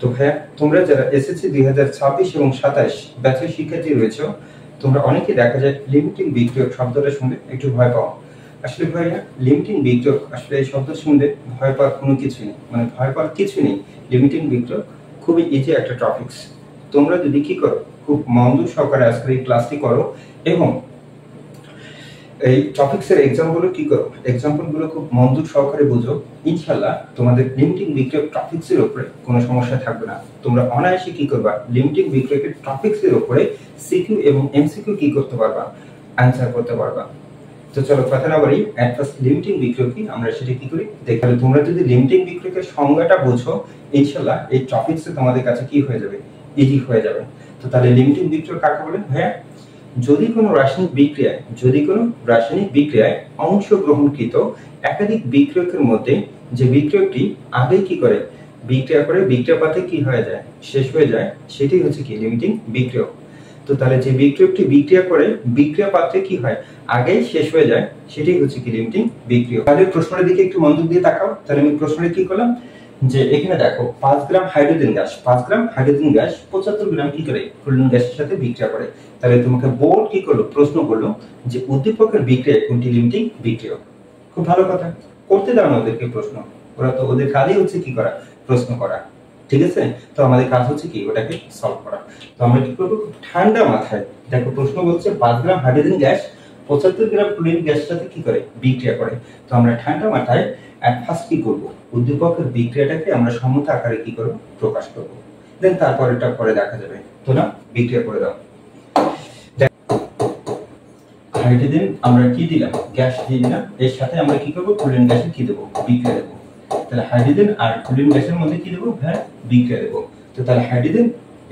তো ভাইয়া তোমরা যারা এসএসসি 2026 এবং 27 ব্যাচের শিক্ষার্থী রয়েছে, তোমরা অনেকেই দেখা যায় লিমিটিং বিক্রিয়ক শব্দটা শুনলে একটু ভয় পাও। আসলে ভাইয়া লিমিটিং বিক্রিয়ক আসলে এই শব্দ শুনলে ভয় পাওয়ার কোনো কিছু নেই, মানে ভয় পাওয়ার কিছু নেই। লিমিটিং বিক্রিয়ক খুবই ইজি একটা টপিকস। তোমরা যদি কি করো, খুব মনোযোগ সহকারে আজকের এই ক্লাসটি করো এবং এই টপিকসের এক্সাম্পল কি করো, এক্সাম্পলগুলো খুব মনোযোগ সহকারে বুঝো, ইনশাআল্লাহ তোমাদের লিমিটিং বিক্রিয়ক টপিকসের উপরে কোনো সমস্যা থাকবে না। তোমরা অনায়াসে কি করবা, লিমিটিং বিক্রিয়কের টপিকসের উপরে সিকিউ এবং এমসিকিউ কি করতে পারবা, অ্যানসার করতে পারবা। তো চলো কথা না বলি, এট ফার্স্ট লিমিটিং বিক্রিয়ক কি আমরা সেটা কি করি দেখালে। তোমরা যদি লিমিটিং বিক্রিয়কের সংজ্ঞাটা বুঝো, ইনশাআল্লাহ এই টপিকসে তোমাদের কাছে কি হয়ে যাবে, ইজি হয়ে যাবে। তো তাহলে লিমিটিং বিক্রিয়ক কাকে বলে? হ্যাঁ, যদি কোনো রাসায়নিক বিক্রিয়ায় অংশগ্রহণকৃত একাধিক বিক্রিয়কের মধ্যে যে বিক্রিয়কটি আগে কি করে বিক্রিয়া করে বিক্রিয়া পাতে কি হয়ে যায়, শেষ হয়ে যায়, সেটাই হচ্ছে কি লিমিটিং বিক্রিয়ক। তো তাহলে যে বিক্রিয়কটি বিক্রিয়া করে বিক্রিয়া পাত্রে কি হয় আগেই শেষ হয়ে যায়, সেটাই হচ্ছে কি লিমিটিং বিক্রিয়ক। তাহলে প্রশ্নের দিকে একটু মনোযোগ দিয়ে তাকাও। তাহলে আমি প্রশ্নে কি করলাম যে এখানে দেখো 5 গ্রাম হাইড্রোজেন গ্যাস 75 গ্রাম কি করে ক্লোরিন গ্যাসের সাথে বিক্রিয়া করে। তাহলে তোমাকে বোর্ড কি করলো, প্রশ্ন করলো যে উদ্দীপকের বিক্রিয়া কোনটি লিমিটিং বিক্রিয়ক। খুব ভালো কথা, করতে দাও না ওদেরকে প্রশ্ন, ওরা তো ওদের কাজই হচ্ছে কি করা, প্রশ্ন করা, ঠিক আছে। তো আমাদের কাজ হচ্ছে কি ওটাকে সলভ করা। তো আমরা কি করবো, খুব ঠান্ডা মাথায় দেখো প্রশ্ন বলছে 5 গ্রাম হাইড্রোজেন গ্যাস 75 গ্রাম ক্লোরিন গ্যাসের সাথে কি করে বিক্রিয়া করে। তো আমরা ঠান্ডা মাথায় এট ফার্স্ট কি করব, উদ্দীপকের বিক্রিয়াটাকে আমরা সমতা আকারে কি করব, প্রকাশ করব। দেন তারপরেটা পরে দেখা যাবে। তো না বিক্রিয়া করে দাও। হাইড্রোজেন আমরা কি দিলাম, গ্যাস দিয়ে দিলাম, এর সাথে আমরা কি করব, ক্লোরিন গ্যাসে কি দেব, বিক্রিয়া দেব। তাহলে হাইড্রোজেন আর ক্লোরিন গ্যাসের মধ্যে কি দেব, হ্যাঁ বিক্রিয়া দেব। তো তাহলে হাইড্রোজেন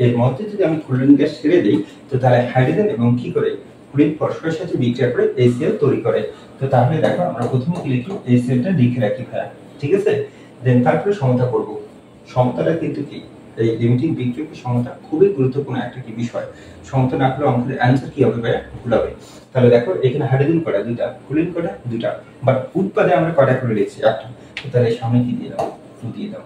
এর মধ্যে যদি আমি ক্লোরিন গ্যাস ছেড়ে দেই, তো তাহলে হাইড্রোজেন এবং কি করে ক্লোরিন পরস্পরের সাথে বিক্রিয়া করে HCl তৈরি করে। তো তাহলে দেখো আমরা প্রথমে কি লিখি, HClটা লিখে রাখি ভাইয়া, ঠিক আছে। দেন তারপরে সমতা করব। সমতাটা কিন্তু কি এই লিমিটিং বিক্রিয়কের সমতা খুবই গুরুত্বপূর্ণ একটা কি বিষয়। সমতা না করলে অঙ্কের অ্যানসার কি হবে ভাইয়া, ভুল হবে। তাহলে দেখো এখানে হাইড্রোজেন কয়টা, দুইটা, ক্লোরিন কয়টা, দুইটা, বাট উৎপাদে আমরা কয়টা করে লিখছি, একটা। তো তাহলে সামনে কি দিয়ে দাও, 2 দিয়ে দাও,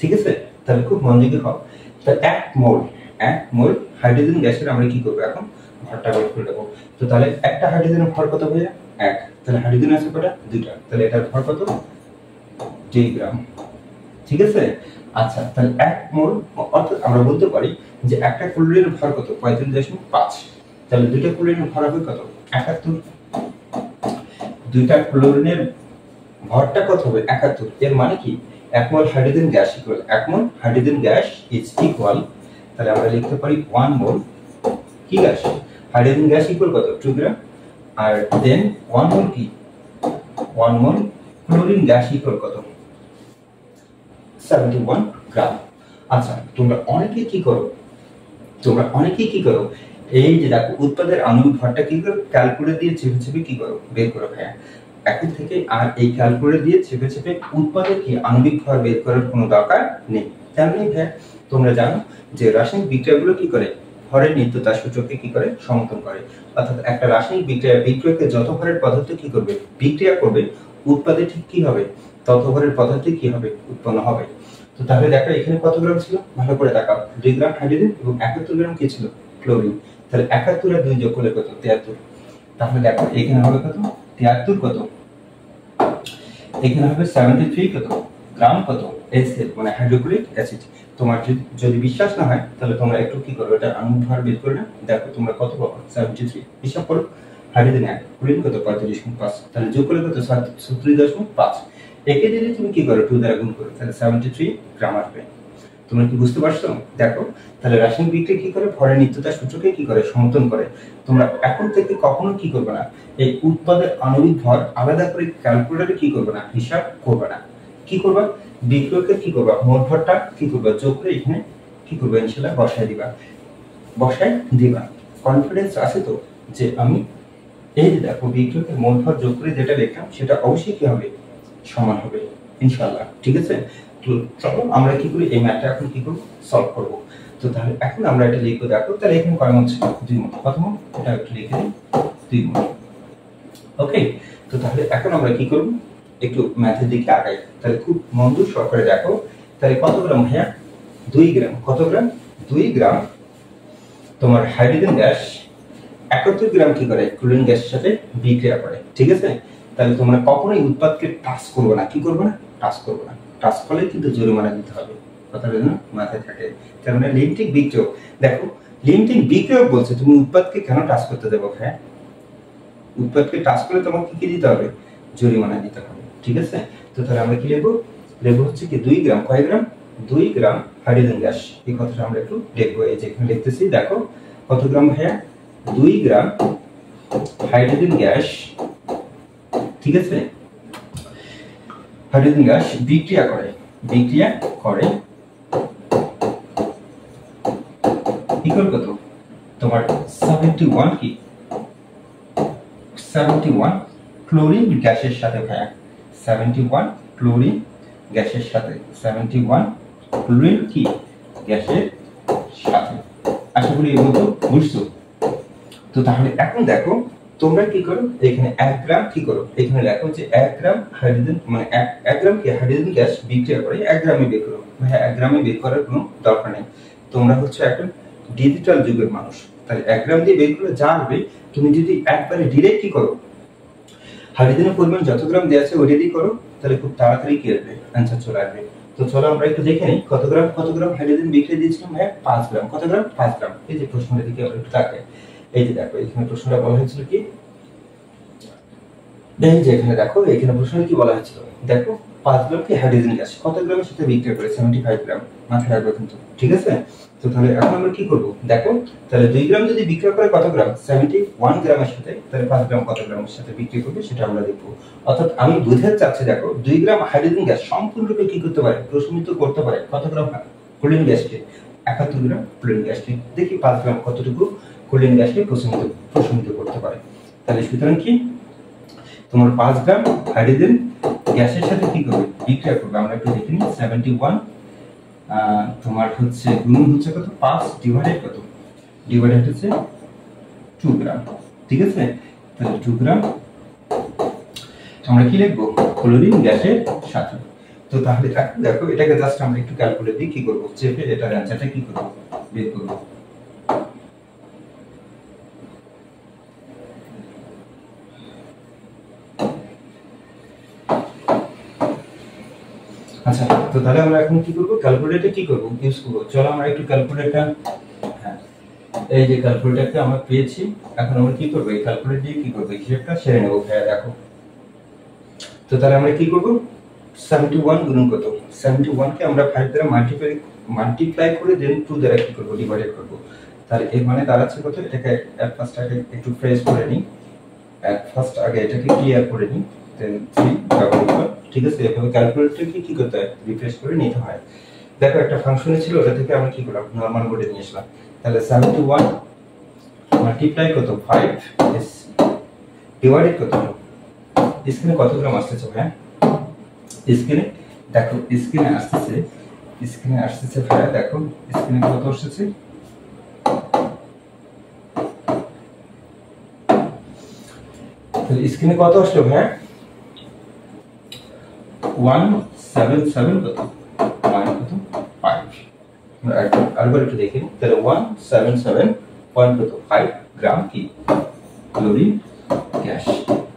ঠিক আছে। তাহলে খুব মনোযোগী হও। তাহলে 1 মোল হাইড্রোজেন গ্যাসের আমরা কি করব, এখন ভরটা বের করে দেব। তো তাহলে একটা হাইড্রোজেনের ভর কত ভাইয়া, 1। তাহলে হাইড্রোজেন আছে কয়টা, দুইটা, তাহলে এটার ভর কত, 2 গ্রাম, ঠিক আছে। আচ্ছা তাহলে 1 মোল অর্থাৎ আমরা বলতে পারি যে একটা ক্লোরিনের ভর কত, 45.5। তাহলে দুইটা ক্লোরিনের ভর হবে কত, 71। দুইটা ক্লোরিনের ভরটা কত হবে, 71। এর মানে কি 1 মোল hydrogen gas equal 1 mole hydrogen gas is equal, তাহলে আমরা লিখতে পারি 1 মোল কি গ্যাস, হাইড্রোজেন গ্যাস ইকুয়াল কত, 2 গ্রাম। আর দেন 1 মোল কি, 1 মোল ক্লোরিন গ্যাস ইকুয়াল কত, 71 গ্রাম। আচ্ছা তোমরা অনেকেই কি করো, এই যে দেখো উৎপাদের আণবিক ভরটা কি করো, ক্যালকুলেটর দিয়ে চেপে চেপে কি করো, বের করো ভাইয়া। এখন থেকে আর এই ক্যালকুলেটর দিয়ে চেপে চেপে উৎপাদের কি আণবিক ভর বের করার কোনো দরকার নেই। তেমনি ভাইয়া তোমরা জানো যে রাসায়নিক বিক্রিয়াগুলো কি করে, ভরের নিত্যতা সূচককে কি করে, সমর্থন করে। অর্থাৎ একটা রাসায়নিক বিক্রিয়াকে যত ভরের পদার্থ কি করবে, বিক্রিয়া করবে, উৎপাদে ঠিক কি হবে, তত ভরের পদার্থ কি হবে, উৎপন্ন হবে। তো তাহলে দেখো এখানে কত গ্রাম ছিল, ভালো করে তাকাও, 2 গ্রাম হাইড্রোজেন এবং 71 গ্রাম কি ছিল, ক্লোরিন। তাহলে 71 আর 2 যোগ করলে কত, 73। তাহলে দেখো এখানে হবে কত, 73 কত, এখানে হবে 73 কত গ্রাম কত, HCl মানে হাইড্রোক্লোরিক অ্যাসিড। তোমার যদি বিশ্বাস না হয় তাহলে তোমরা একটু কি করো, এটা আণবিক ভর বের করে না, দেখো তোমরা কত পাবো, 73। হিসাব করো, হাইড্রোজেন 1, ক্লোরিন কত, 45.5, তাহলে যোগ করলে কত, 37.5। একে যদি তুমি কি করো 2 দ্বারা গুণ করো, তাহলে 73 গ্রাম আসবে। তোমরা কি বুঝতে পারছো? দেখো তাহলে রাসায়নিক বিক্রিয়া কি করে, ভরের নিত্যতা সূচকে কি করে, সমর্থন করে। তোমরা এখন থেকে কখনো কি করবে না, এই উৎপাদের আণবিক ভর আলাদা করে ক্যালকুলেটরে কি করবে না, হিসাব করবে না। কি করবা, বিক্রিয়কের কি করবা, মোট ভরটা কি করবা, যোগ করে এখানে কি করবে, ইনশাআল্লাহ বসায় দিবা। কনফিডেন্স আছে তো যে আমি এই যে দেখো বিক্রিয়কের মোট ভর যোগ করে যেটা লিখলাম সেটা অবশ্যই কি হবে, সমান হবে ইনশাআল্লাহ, ঠিক আছে। তো চলো আমরা কি করি, এই ম্যাথটা এখন কি করব, সলভ করব। তো তাহলে এখন আমরা এটা লিখবো, দেখো তাহলে এখানে কয় মোল ছিল, 2 মোল। কত মোল, এটা একটু লিখে দিই, 2 মোল। ওকে, তো তাহলে এখন আমরা কি করব, একটু ম্যাথের দিকে আগাই। তাহলে খুব মনোযোগ সহকারে দেখো, তাহলে কত গ্রাম ভাইয়া, 2 গ্রাম, কত গ্রাম? 2 গ্রাম তোমার হাইড্রোজেন গ্যাস 71 গ্রাম কি করে ক্লোরিন গ্যাসের সাথে বিক্রিয়া করে, ঠিক আছে? তাহলে তোমরা কখনোই উৎপাদকে টাচ করবে না, কি করবে না? টাচ করবে না। টাচ করলে কিন্তু জরিমানা দিতে হবে, কথাটা যেন মাথায় থাকে। তার মানে লিমিটিং বিক্রিয়ক, দেখো লিমিটিং বিক্রিয়ক বলছে তুমি উৎপাদকে কেন টাচ করতে দেবো? হ্যাঁ, উৎপাদকে টাচ করলে তোমাকে কি দিতে হবে? জরিমানা দিতে হবে, ঠিক আছে? তো তাহলে আমরা কি লিখবো? লিখবো হচ্ছে কি 2 গ্রাম, কয় গ্রাম? 2 গ্রাম হাইড্রোজেন গ্যাস, এই কথাটা আমরা একটু লিখবো। এই যে এখানে লিখতেছি, দেখো কত গ্রাম ভাইয়া? 2 গ্রাম হাইড্রোজেন গ্যাস, ঠিক আছে? হাইড্রোজেন গ্যাস বিক্রিয়া করে ইকুয়াল কত? তোমার 71 কি 71 ক্লোরিন গ্যাসের সাথে ভাইয়া, 71 ক্লোরিন গ্যাসের সাথে, 71 ক্লোরিন কি গ্যাসের সাথে। আশা করি এগুলো তো বুঝছো। তো তাহলে এখন দেখো তোমরা কি করো, এখানে 1 গ্রাম কি করো, এখানে লেখো যে 1 গ্রাম হাইড্রোজেন, মানে 1 গ্রাম কি হাইড্রোজেন গ্যাস বিক্রিয়া করে 1 গ্রামে বের করো। ভাই 1 গ্রামে বের করার কোনো দরকার নেই, তোমরা হচ্ছে এখন ডিজিটাল যুগের মানুষ, তাহলে 1 গ্রাম দিয়ে বের করলে যা আসবে, তুমি যদি একবারে ডিরেক্ট কি করো, হাইড্রোজেনের পরিমাণ যত গ্রাম দেওয়া আছে ওইটা দিয়ে করো, তাহলে খুব তাড়াতাড়ি কি আসবে, অ্যান্সার চলে আসবে। তো চলো আমরা একটু দেখে নিই কত গ্রাম হাইড্রোজেন বিক্রিয়া দিয়েছিলাম ভাই? 5 গ্রাম। কত গ্রাম? 5 গ্রাম। এই যে প্রশ্নটা দিকে আমরা একটু তাকাই, এই যে দেখো এখানে প্রশ্নটা বলা হয়েছিল কি, এই যে এখানে দেখো এখানে প্রশ্নে কি বলা হয়েছিল, দেখো 5 গ্রাম কি হাইড্রোজেন গ্যাস কত গ্রামের সাথে বিক্রিয়া করে? 75 গ্রাম, মাথায় রাখবে কিন্তু, ঠিক আছে? তো তাহলে এখন আমরা কি করব, দেখো তাহলে 2 গ্রাম যদি বিক্রিয়া করে কত গ্রাম? 71 গ্রামের সাথে, তাহলে 5 গ্রাম কত গ্রামের সাথে বিক্রিয়া করবে সেটা আমরা দেখব। অর্থাৎ আমি বুঝাতে চাচ্ছি, দেখো 2 গ্রাম হাইড্রোজেন গ্যাস সম্পূর্ণরূপে কি করতে পারে? প্রশমিত করতে পারে কত গ্রাম ক্লোরিন গ্যাসকে? 71 গ্রাম ক্লোরিন গ্যাসকে। দেখি 5 গ্রাম কতটুকু ক্লোরিন গ্যাসকে প্রশমিত করতে পারে। তাহলে সুতরাং কি তোমার 5 গ্রাম হাইড্রোজেন গ্যাসের সাথে কি করবে? বিক্রিয়া করবে। আমরা একটু দেখে নিই, 71 তোমার হচ্ছে গুণ হচ্ছে কত? 5 ডিভাইডেড কত? ডিভাইডেড হচ্ছে 2 গ্রাম, ঠিক আছে? তাহলে 2 গ্রাম আমরা কি লিখবো? ক্লোরিন গ্যাসের সাথে। তো তাহলে দেখো এটাকে জাস্ট আমরা একটু ক্যালকুলেট দিই, কি করব? চেপে এটার অ্যানসারটা কি করব? বের করব। আচ্ছা, তো তাহলে আমরা এখন কি করব? ক্যালকুলেটর কি করব? ইউজ করব। চলো আমরা একটু ক্যালকুলেটর, হ্যাঁ এই যে ক্যালকুলেটরটা আমরা পেয়েছি, এখন আমরা কি করব? এই ক্যালকুলেটর দিয়ে কি করব? হিসাবটা সেরে নেব। হ্যাঁ দেখো, তো তাহলে আমরা কি করব? 71 গুণ কত? 71 কে আমরা 5 দ্বারা মাল্টিপ্লাই করে দেন 2 দ্বারা কি করব? ডিভাইডেড করব। তাহলে এর মানে দাঁড়াচ্ছে কত? এটাকে এট ফার্স্ট আগে একটু ফ্রেশ করে নিই, এটাকে ক্লিয়ার করে নিই, দেন 3 ডাবল ইকুয়াল, ঠিক আছে? এভাবে ক্যালকুলেটরকে কি করতে হয়? রিফ্রেশ করে নিতে হয়। দেখো একটা ফাংশনে ছিল, ওটা থেকে আমরা কি করলাম? নরমাল বোর্ডে নিয়ে আসলাম। তাহলে 71 মাল্টিপ্লাই কত? 5 ইস ডিভাইডেড কত? স্ক্রিনে কত গ্রাম আসছে ভাই? স্ক্রিনে দেখো, স্ক্রিনে আসছে ভাই, দেখো স্ক্রিনে কত আসছে? তাহলে স্ক্রিনে কত আসলো ভাই? 177 কত? কত? 5। আমরা আরেকবার একটু দেখি, তাহলে 177.5 গ্রাম কি ক্লোরিন গ্যাস।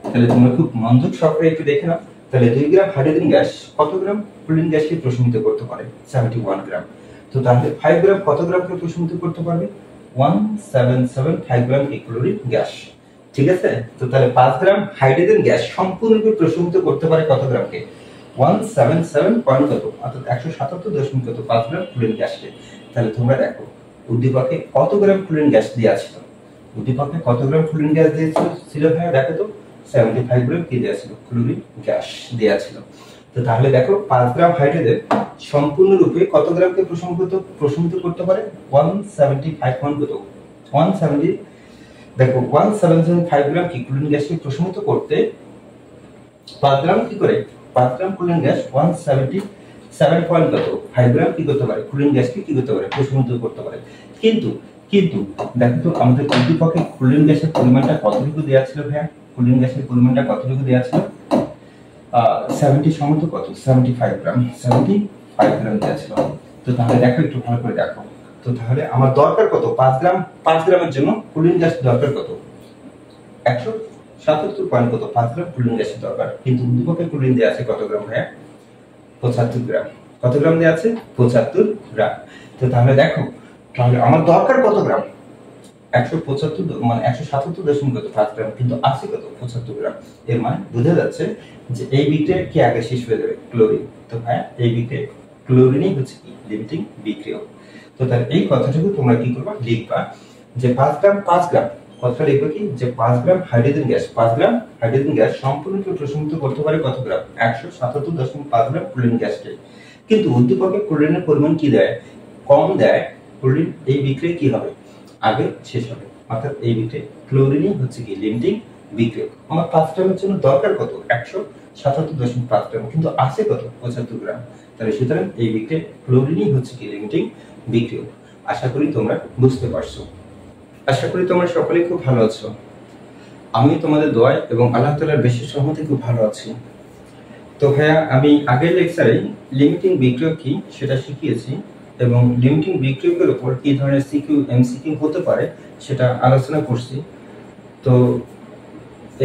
তাহলে তোমরা খুব মনোযোগ সহকারে একটু দেখে নাও। তাহলে 2 গ্রাম হাইড্রোজেন গ্যাস কত গ্রাম ক্লোরিন গ্যাসকে প্রশমিত করতে পারে? 71 গ্রাম। তো তাহলে 5 গ্রাম কত গ্রামকে প্রশমিত করতে পারবে? 1775 গ্রাম ক্লোরিন গ্যাস, ঠিক আছে? তো তাহলে 5 গ্রাম হাইড্রোজেন গ্যাস সম্পূর্ণরূপে প্রশমিত করতে পারে কত গ্রামকে? 177 পয়েন্ট কত, অর্থাৎ 177.5 গ্রাম ক্লোরিন গ্যাসকে। তাহলে তোমরা দেখো উদ্দীপকে কত গ্রাম ক্লোরিন গ্যাস দেওয়া ছিল? উদ্দীপকে কত গ্রাম ক্লোরিন গ্যাস দিয়েছিল ভাই? দেখো তো 75 গ্রাম কি দেওয়া ছিল? ক্লোরিন গ্যাস দেওয়া ছিল। তো তাহলে দেখো 5 গ্রাম হাইড্রোজেন সম্পূর্ণরূপে কত গ্রামকে প্রশমিত করতে পারে? 175 পয়েন্ট কত? 170, দেখো 175 গ্রাম কি ক্লোরিন গ্যাসকে প্রশমিত করতে 5 গ্রাম কি করে? 5 গ্রাম ক্লোরিন গ্যাস 177 পয়েন্ট কত 5 গ্রাম কি করতে পারে? ক্লোরিন গ্যাসকে কি করতে পারে? প্রশমিত করতে পারে। কিন্তু দেখো তো আমাদের উদ্দীপকে ক্লোরিন গ্যাসের পরিমাণটা কতটুকু দেওয়া ছিল ভাইয়া? ক্লোরিন গ্যাসের পরিমাণটা কতটুকু দেওয়া ছিল? 70 সমান কত? 75 গ্রাম, 75 গ্রাম দেওয়া ছিল। তো তো তাহলে দেখো, একটু ভালো করে দেখো। তো তাহলে আমার দরকার কত? 5 গ্রামের জন্য ক্লোরিন গ্যাস দরকার কত? 177 পয়েন্ট কত 5 গ্রাম ক্লোরিন গ্যাসের দরকার। কিন্তু উদ্দীপকে ক্লোরিন দেওয়া আছে কত গ্রাম ভাইয়া? 75 গ্রাম। কত গ্রাম দেওয়া আছে? 75 গ্রাম। তো তাহলে দেখো, তাহলে আমার দরকার কত গ্রাম? 175 মানে 177.5 গ্রাম, কিন্তু আছে কত? 75 গ্রাম। এর মানে বোঝা যাচ্ছে যে এই বিক্রিয়া কি আগে শেষ হয়ে যাবে? ক্লোরিন। তো হ্যাঁ, এই বিক্রিয়া ক্লোরিনই হচ্ছে কি লিমিটিং বিক্রিয়ক। তো তাহলে এই কথাটুকু তোমরা কি করবা? লিখবা যে 5 গ্রাম কথাটা লিখবে কি যে 5 গ্রাম হাইড্রোজেন গ্যাস, 5 গ্রাম হাইড্রোজেন গ্যাস সম্পূর্ণরূপে প্রশমিত করতে পারে কত গ্রাম? 177.5 গ্রাম ক্লোরিন গ্যাসকে। কিন্তু উদ্দীপকে ক্লোরিনের পরিমাণ কি দেয়? কম দেয়। ক্লোরিন এই বিক্রিয়া কি হবে? আগে শেষ হবে। অর্থাৎ এই বিক্রিয়া ক্লোরিনই হচ্ছে কি লিমিটিং বিক্রিয়ক। আমার 5 গ্রামের জন্য দরকার কত? 177.5 গ্রাম, কিন্তু আছে কত? 75 গ্রাম। তাহলে সুতরাং এই বিক্রিয়া ক্লোরিনই হচ্ছে কি লিমিটিং বিক্রিয়ক। আশা করি তোমরা বুঝতে পারছো। আশা করি তোমরা সকলেই খুব ভালো আছো। আমি তোমাদের দোয়ায় এবং আল্লাহ তাআলার বিশেষ রহমতে খুব ভালো আছি। তো ভাইয়া, আমি আগের লেকচারে লিমিটিং বিক্রিয়ক কি সেটা শিখিয়েছি এবং লিমিটিং বিক্রিয়কের উপর কি ধরনের সিকিউ এমসিকিউ হতে পারে সেটা আলোচনা করছি। তো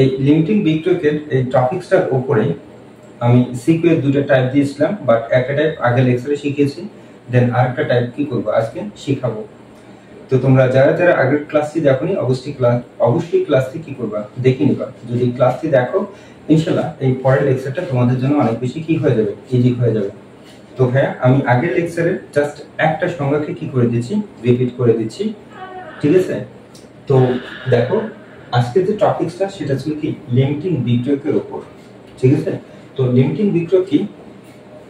এই লিমিটিং বিক্রিয়কের এই টপিকসটার উপরে আমি সিকিউ এর দুটো টাইপ দিয়েছিলাম, বাট একটা টাইপ আগের লেকচারে শিখিয়েছি, দেন আরেকটা টাইপ কি করব আজকে শিখাবো। তো তোমরা যারা যারা আগের ক্লাসটি দেখোনি অবশ্যই ক্লাসটি কি করবা? দেখে নিবা। যদি ক্লাসটি দেখো, ইনশাআল্লাহ এই পরের লেকচারটা তোমাদের জন্য অনেক বেশি কি হয়ে যাবে? ইজি হয়ে যাবে। তো হ্যাঁ, আমি আগের লেকচারে জাস্ট একটা সংজ্ঞাকে কি করে দিচ্ছি? রিপিট করে দিচ্ছি, ঠিক আছে? তো দেখো, আজকে যে টপিকসটা সেটা ছিল কি লিমিটিং বিক্রিয়কের উপর, ঠিক আছে? তো লিমিটিং বিক্রিয়ক কি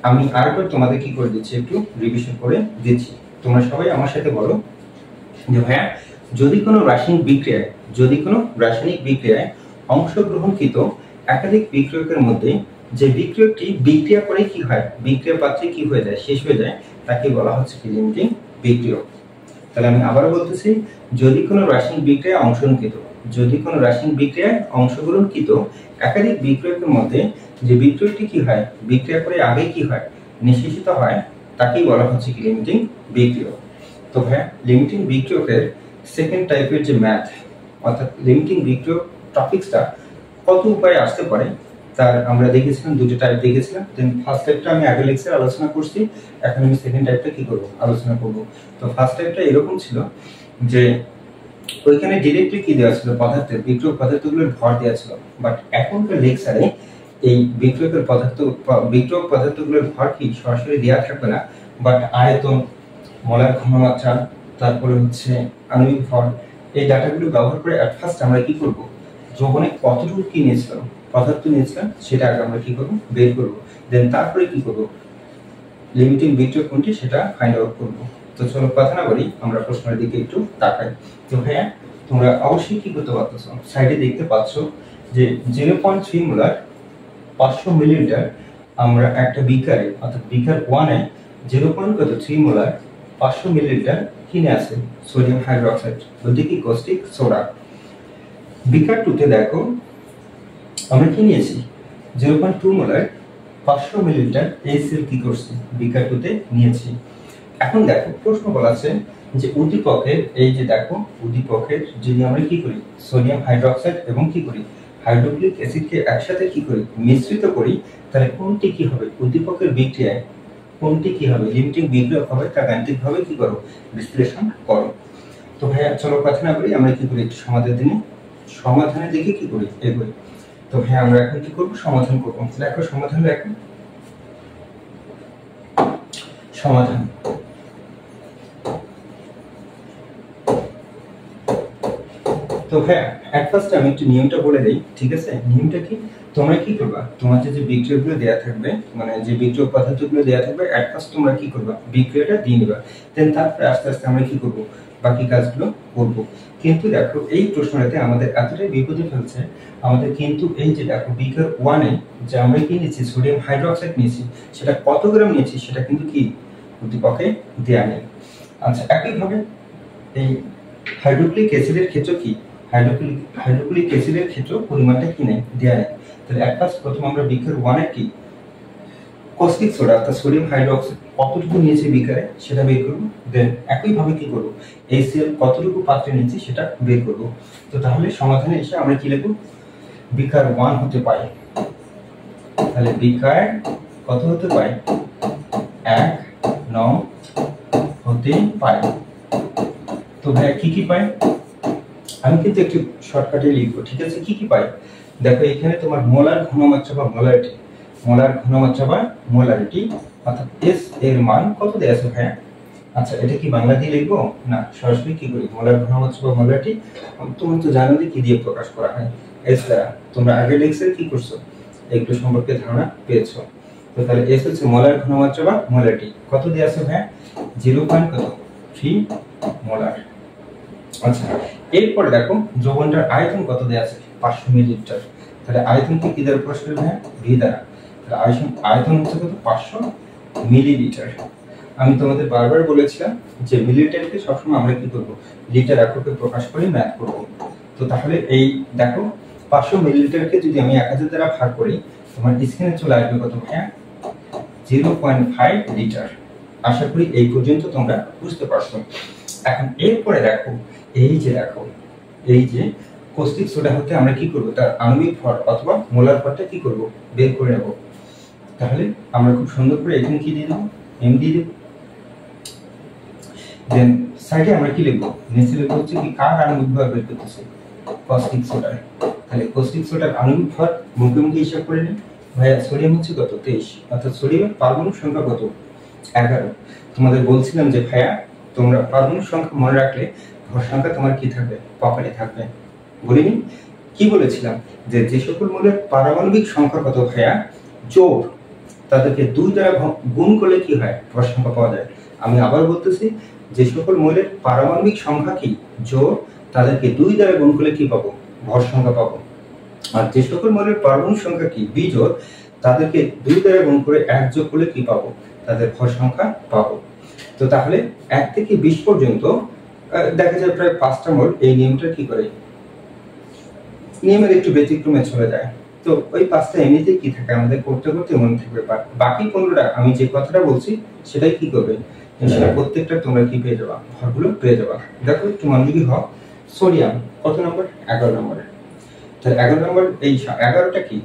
আমি আরেকবার তোমাদের কি করে দিচ্ছি, একটু রিভিশন করে দিচ্ছি। তোমরা সবাই আমার সাথে বলো যে ভাইয়া, যদি কোনো রাসায়নিক বিক্রিয়ায় অংশগ্রহণকৃত একাধিক বিক্রিয়কের মধ্যে যে বিক্রিয়কটি বিক্রিয়া করে কি হয়? বিক্রিয়া পাত্রে কি হয়ে যায়? শেষ হয়ে যায়, তাকে বলা হচ্ছে কি লিমিটিং বিক্রিয়ক। তাহলে আমি আবারও বলতেছি, যদি কোনো রাসায়নিক বিক্রিয়ায় অংশগ্রহণকৃত একাধিক বিক্রিয়কের মধ্যে যে বিক্রিয়কটি কি হয়? বিক্রিয়া করে আগে কি হয়? নিঃশেষিত হয়, তাকেই বলা হচ্ছে কি লিমিটিং বিক্রিয়ক। তো হ্যাঁ, লিমিটিং বিক্রিয়কের সেকেন্ড টাইপের যে ম্যাথ, অর্থাৎ লিমিটিং বিক্রিয়ক টপিকসটা কত উপায়ে আসতে পারে তার আমরা দেখেছিলাম, দুটো টাইপ দেখেছিলাম। দেন ফার্স্ট টাইপটা আমি আগের লেকচারে আলোচনা করছি, এখন আমি সেকেন্ড টাইপটা কি করব? আলোচনা করব। তো ফার্স্ট টাইপটা এরকম ছিল যে ওইখানে ডিরেক্টলি কি দেওয়া ছিল? বিক্রিয়ক পদার্থগুলোর ভর দেওয়া ছিল। বাট এখনকার লেকচারে এই বিক্রিয়ক পদার্থগুলোর ভর কি সরাসরি দেওয়া থাকবে না, বাট আয়তন, মোলার ঘনমাত্রা, তারপরে হচ্ছে আণবিক ভর, এই ডাটাগুলো ব্যবহার করে এট ফার্স্ট আমরা কি করব? দ্রবণে কতটুকু কি নিয়েছিলাম, পদার্থ নিয়েছিলাম, সেটা আগে আমরা কি করব? বের করব। দেন তারপরে কি করব? লিমিটিং বিক্রিয়ক কোনটি সেটা ফাইন্ড আউট করব। তো চলো কথা না বলি, আমরা প্রশ্নের দিকে একটু তাকাই। তো হ্যাঁ, তোমরা অবশ্যই কি করতে পারতেছো? সাইডে দেখতে পাচ্ছ যে 0.3 মোলার 500 মিলিলিটার আমরা একটা বিকারে, অর্থাৎ বিকার 1 এ 0.3 মোলার 500 মিলিলিটার কিনে আছে সোডিয়াম হাইড্রোক্সাইড বলতে কি কস্টিক সোডা। বিকার 2 তে দেখো আমরা কি নিয়েছি? 0.2 মোলার 500 মিলিলিটার HCl কি করছি? বিকার 2 তে নিয়েছি। এখন দেখো, প্রশ্ন বলা আছে যে উদ্দীপকের, এই যে দেখো উদ্দীপকের যদি আমরা কি করি? সোডিয়াম হাইড্রোক্সাইড এবং কি করি? হাইড্রোক্লোরিক অ্যাসিডকে একসাথে কি করি? মিশ্রিত করি, তাহলে কোনটি কি হবে? উদ্দীপকের বিক্রিয়ায় কোনটি কি হবে? লিমিটিং বিক্রিয়ক হবে, তা গাণিতিকভাবে কি করো? বিশ্লেষণ করো। তো ভাইয়া চলো কথা না বলি, আমরা কি করি? একটু সমাধানের দিকে কি করি? এগোই। তো ভাইয়া আমরা এখন কি করব? সমাধান করব। দেখো সমাধান দেখো, সমাধান। তো হ্যাঁ, এট ফার্স্ট আমি একটু নিয়মটা বলে দেই, ঠিক আছে? নিয়মটা কি? তোমরা কি করবা? তোমাদের যে বিক্রিয়কগুলো দেয়া থাকবে, মানে যে বিক্রিয়ক পদার্থগুলো দেয়া থাকবে, এট ফার্স্ট তোমরা কি করবা? বিক্রিয়াটা দিয়ে নিবা। দেন তারপরে আস্তে আস্তে আমরা কি করব? বাকি কাজগুলো করব। কিন্তু দেখো, এই প্রশ্নটাতে আমাদের এতটাই বিপদে ফেলছে আমাদের, কিন্তু এই যে দেখো বিকার 1 এ যে আমরা কি নিয়েছি? সোডিয়াম হাইড্রোক্সাইড নিয়েছি, সেটা কত গ্রাম নিয়েছি সেটা কিন্তু কি উদ্দীপকে দেয়া নেই। আচ্ছা, একইভাবে এই হাইড্রোক্লোরিক অ্যাসিডের ক্ষেত্রে কি? হাইড্রোক্লোরিক অ্যাসিডের ক্ষেত্রে পরিমাণটা কি নেই? দেয়া নেই। তাহলে এক ফার্স্ট প্রথম আমরা বিকার 1 এর কি কস্টিক সোডা অর্থাৎ সোডিয়াম হাইড্রোক্সাইড কতটুকু নিয়েছে বিকারে সেটা বের করব। দেন একইভাবে কি করব, HCl কতটুকু পাত্রে নিয়েছে সেটা বের করব। তো তাহলে সমাধানে এসে আমরা কি লিখব, বিকার 1 হতে পাই, তাহলে বিকার কত হতে পাই, 1 হতে পাই। তো ভাই কি পাই, আমি কিন্তু একটু শর্টকাটে লিখবো, ঠিক আছে। কি পাই, দেখো এখানে তোমার মোলার ঘনমাত্রা বা মোলারিটি, মোলার ঘনমাত্রা বা মোলারিটি অর্থাৎ এস এর মান কত দেয়া আছে ভাইয়া। আচ্ছা এটা কি বাংলা দিয়ে লিখবো না সরাসরি কি করি, মোলার ঘনমাত্রা বা মোলারিটি তুমি তো জানো যে কি দিয়ে প্রকাশ করা হয়, এস দ্বারা। তোমরা আগে লিখছে কি করছো, একটু সম্পর্কে ধারণা পেয়েছো। তো তাহলে এস হচ্ছে মোলার ঘনমাত্রা বা মোলারিটি, কত দেয়া আছে ভাইয়া, 0.3 মোলার। আচ্ছা এরপরে দেখো যৌবনটার আয়তন কত দেয়া আছে, 500 মিলিলিটার। তাহলে আয়তনকে কি দ্বারা প্রকাশ করবে ভাইয়া, ভি দ্বারা। তাহলে আয়তন হচ্ছে কত, 500 মিলিলিটার। আমি তোমাদের বারবার বলেছিলাম যে মিলিলিটারকে সবসময় আমরা কি করব, লিটার এককে প্রকাশ করে ম্যাথ করব। তো তাহলে এই দেখো 500 মিলিলিটারকে যদি আমি 1000 দ্বারা ভাগ করি, তোমার স্ক্রিনে চলে আসবে কত ভাইয়া, 0.5 লিটার। আশা করি এই পর্যন্ত তোমরা বুঝতে পারছো। এখন এরপরে দেখো এই যে কস্টিক সোডা হতে আমরা কি করব, তার আণবিক ভর অথবা মোলার ভরটা কি করব, বের করে নেব। তাহলে আমরা খুব সুন্দর করে এখানে কি দিয়ে দেব, এম দিয়ে দেব। দেন সাইডে আমরা কি লিখব, নিচে লিখব হচ্ছে কি কার আণবিক ভর বের করতেছে, কস্টিক সোডার। তাহলে কস্টিক সোডার আণবিক ভর মুখে মুখে হিসাব করে নিই ভাইয়া। সোডিয়াম হচ্ছে কত, 23, অর্থাৎ সোডিয়ামের পারমাণবিক সংখ্যা কত, 11। তোমাদের বলছিলাম যে ভাইয়া তোমরা পারমাণবিক সংখ্যা মনে রাখলে ভর সংখ্যা তোমার কি থাকবে, পকেটে থাকবে। বলিনি কি বলেছিলাম, যে যে সকল মৌলের পারমাণবিক সংখ্যা কত ভাইয়া জোড়, তাদেরকে 2 দ্বারা গুণ করলে কি হয়, ভর সংখ্যা পাওয়া যায়। আমি আবার বলতেছি, যে সকল মৌলের পারমাণবিক সংখ্যা কি জোড়, তাদেরকে 2 দ্বারা গুণ করলে কি পাবো, ভর সংখ্যা পাবো। আর যে সকল মৌলের পারমাণবিক সংখ্যা কি বিজোড়, তাদেরকে 2 দ্বারা গুণ করে 1 যোগ করলে কি পাবো, তাদের ভর সংখ্যা পাবো। তো তাহলে 1 থেকে 20 পর্যন্ত দেখা যায় প্রায় 5টা মোল এই নিয়মটা কি করে, নিয়মের একটু ব্যতিক্রমে চলে যায়। তো ওই 5টা এমনিতে কি থাকে আমাদের করতে করতে মনে থাকবে, বাকি 15টা আমি যে কথাটা বলছি সেটাই কি করবে, সেটা প্রত্যেকটা তোমরা কি পেয়ে যাবা, ভরগুলো পেয়ে যাবা। দেখো একটু মনোযোগী হও। সোডিয়াম কত নম্বর, 11 নম্বরে। তাহলে 11 নম্বর, এই 11টা কি,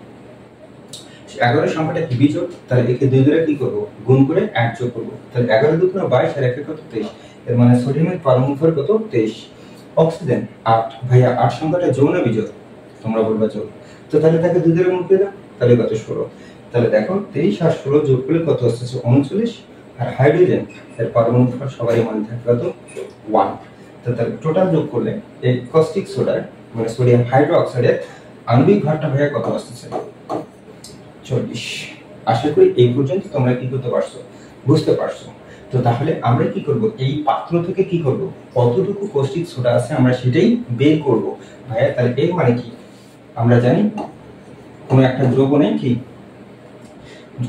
11 সংখ্যাটা কি বিজোড়, তাহলে একে 2 দ্বারা কি করব, গুণ করে 1 যোগ করব। তাহলে 11 2 22 আর 1 কত, 23। এর মানে সোডিয়ামের পারমাণবিক ভর কত, 23। অক্সিজেন 8, ভাইয়া 8 সংখ্যাটা জোড় না বিজোড়, তোমরা বলবা জোড়। তো তাহলে তাকে 2 দ্বারা গুণ করে দাও, তাহলে কত, 16। তাহলে দেখো 23 আর 16 যোগ করলে কত আসছে, 39। আর হাইড্রোজেন এর পারমাণবিক ভর সবারই মনে থাকে কত, 1। তো তাহলে টোটাল যোগ করলে এই কস্টিক সোডার মানে সোডিয়াম হাইড্রোক্সাইডের আণবিক ভরটা ভাইয়া কত আসছে, 40। আশা করি এই পর্যন্ত তোমরা কি করতে পারছো, বুঝতে পারছো। তো তাহলে আমরা কি করব, এই পাত্র থেকে কি করব, কতটুকু কস্টিক সোডা আছে আমরা সেটাই বের করব ভাইয়া। তাহলে এর মানে কি, আমরা জানি কোনো একটা দ্রবণে কি,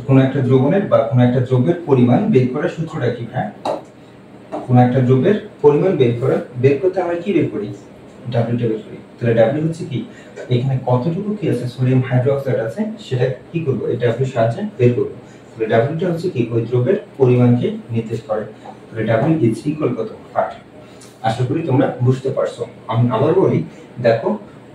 কোনো একটা দ্রবণের বা কোনো একটা দ্রব্যের পরিমাণ বের করার সূত্রটা কি ভাইয়া, কোনো একটা দ্রব্যের পরিমাণ বের করতে আমরা কি বের করি, W টা বের করি। তাহলে W হচ্ছে কি, এখানে কতটুকু কি আছে সোডিয়াম হাইড্রোক্সাইড আছে সেটা কি করব, এই W সাহায্যে বের করব। তাহলে W টা হচ্ছে কি, ওই দ্রব্যের পরিমাণকে নির্দেশ করে। তাহলে W ইজ ইকুয়াল কত, 8। আশা করি তোমরা বুঝতে পারছো। আমি আবার বলি, দেখো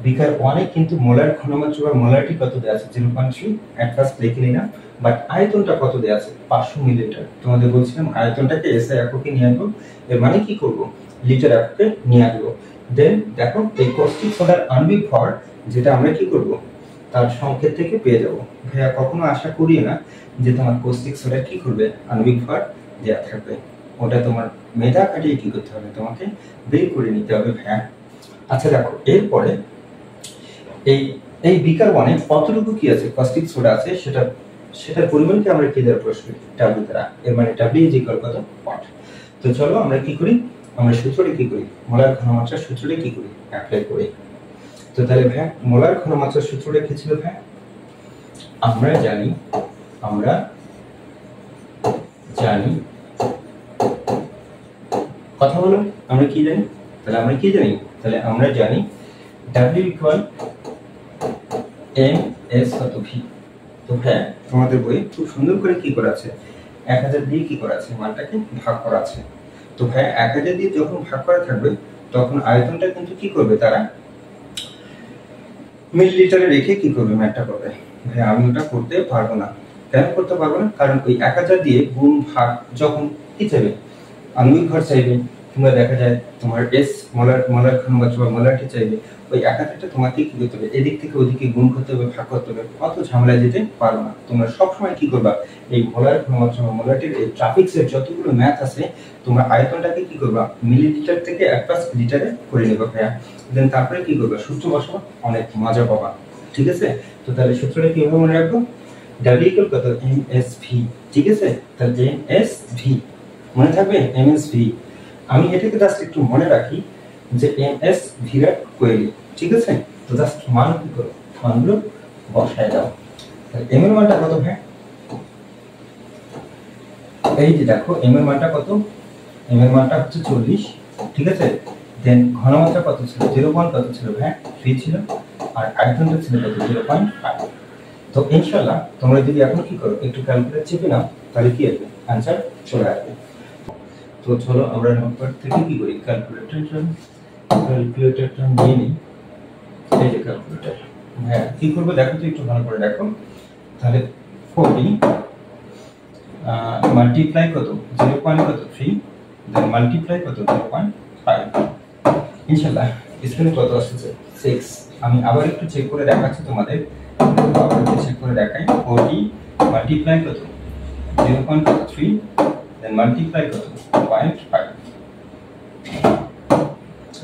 বিকার 1 এ কিন্তু মোলার ঘনমাত্রা বা মোলারিটি কত দেয়া আছে, 0.3। এট ফার্স্ট লিখে নিলাম, বাট আয়তনটা কত দেয়া আছে, 500 মিলিলিটার। তোমাদের বলছিলাম আয়তনটাকে এসআই এককে নিয়ে আসবো, এর মানে কি করব, লিটার এককে নিয়ে আসবো। দেন দেখো এই কস্টিক সোডার আণবিক ভর যেটা আমরা কি করব, তার সংকেত থেকে পেয়ে যাব। ভাইয়া কখনো আশা করি না যে তোমার কস্টিক সোডার কি করবে, আণবিক ভর দেয়া থাকবে। ওটা তোমার মেধা খাটিয়ে কি করতে হবে, তোমাকে বের করে নিতে হবে ভাইয়া। আচ্ছা দেখো এরপরে এই বিকার 1 এ কতটুকু কি আছে, কস্টিক সোডা আছে, সেটার পরিমাণকে আমরা কি দ্বারা প্রকাশ করি, W দ্বারা। এর মানে W ইজ ইকুয়াল কত, 8। তো চলো আমরা কি করি, আমরা সূত্রটা কি করি, মোলার ঘনমাত্রার সূত্রটা কি করি, অ্যাপ্লাই করি। তো তাহলে ভাইয়া মোলার ঘনমাত্রার সূত্রটা কি ছিল ভাইয়া, আমরা জানি কথা বলো, আমরা কি জানি, তাহলে আমরা কি জানি, তাহলে আমরা জানি W ইকুয়াল MS কত V। তো হ্যাঁ, তোমাদের বই খুব সুন্দর করে কি করা আছে, 1000 দিয়ে কি করা আছে, মানটাকে ভাগ করা আছে। তো হ্যাঁ, 1000 দিয়ে যখন ভাগ করা থাকবে তখন আয়তনটা কিন্তু কি করবে, তারা মিলিলিটারে রেখে কি করবে, ম্যাথটা করবে। ভাই আমি ওটা করতে পারবো না। কেন করতে পারবো না? কারণ ওই 1000 দিয়ে গুণ ভাগ যখন কি চাইবে, আণবিক ভর চাইবে, কিংবা দেখা যায় তোমার এস মোলার ঘনমাত্রা বা মোলারিটি চাইবে, ওই 1000টা তোমাকে কি করতে হবে, এদিক থেকে ওদিকে গুণ করতে হবে, ভাগ করতে হবে, অত ঝামেলা যেতে পারো না। তোমরা সবসময় কি করবা, এই মোলার ঘনমাত্রা বা মোলারিটির এই ট্রাফিক্সের যতগুলো ম্যাথ আছে, তোমরা আয়তনটাকে কি করবা, মিলিলিটার থেকে 1 লিটারে করে নেবা ভাইয়া। দেন তারপরে কি করবা, সূত্র বসাবো, অনেক মজা পাবা। ঠিক আছে? তো তাহলে সূত্রটা কিভাবে মনে রাখবো, W ইকুয়াল কত, MSV। ঠিক আছে? তাহলে MSV মনে থাকবে, MSV। আমি এটাকে জাস্ট একটু মনে রাখি যে MS ভিরাট কোয়েলি। ঠিক আছে? তো জাস্ট মান কি করো, মানগুলো বসায় দাও। তাহলে M এর মানটা কত ভাই, এই যে দেখো M এর মানটা কত, M এর মানটা হচ্ছে 40। ঠিক আছে? দেন ঘনমাত্রা কত ছিল, 0. কত ছিল ভাই, 3 ছিল। আর আয়তনটা ছিল কত, 0.5। তো ইনশাআল্লাহ তোমরা যদি এখন কি করো, একটু ক্যালকুলেটর চেপে নাও, তাহলে কি আসবে, आंसर চলে আসবে। তো চলো আমরা নোটপ্যাড থেকে কি করি, ক্যালকুলেটরটা নিয়ে নিই। এই যে ক্যালকুলেটর, হ্যাঁ কি করবো দেখো তো, একটু ভালো করে দেখো। তাহলে 40 মাল্টিপ্লাই কত, 0.3, দেন মাল্টিপ্লাই কত, 0.5। ইনশাআল্লাহ স্ক্রিনে কত আসছে, 6। আমি আবার একটু চেক করে দেখাচ্ছি তোমাদের, আবার একটু চেক করে দেখাই। 40 মাল্টিপ্লাই কত, 0.3, দেন মাল্টিপ্লাই কত, 0.5।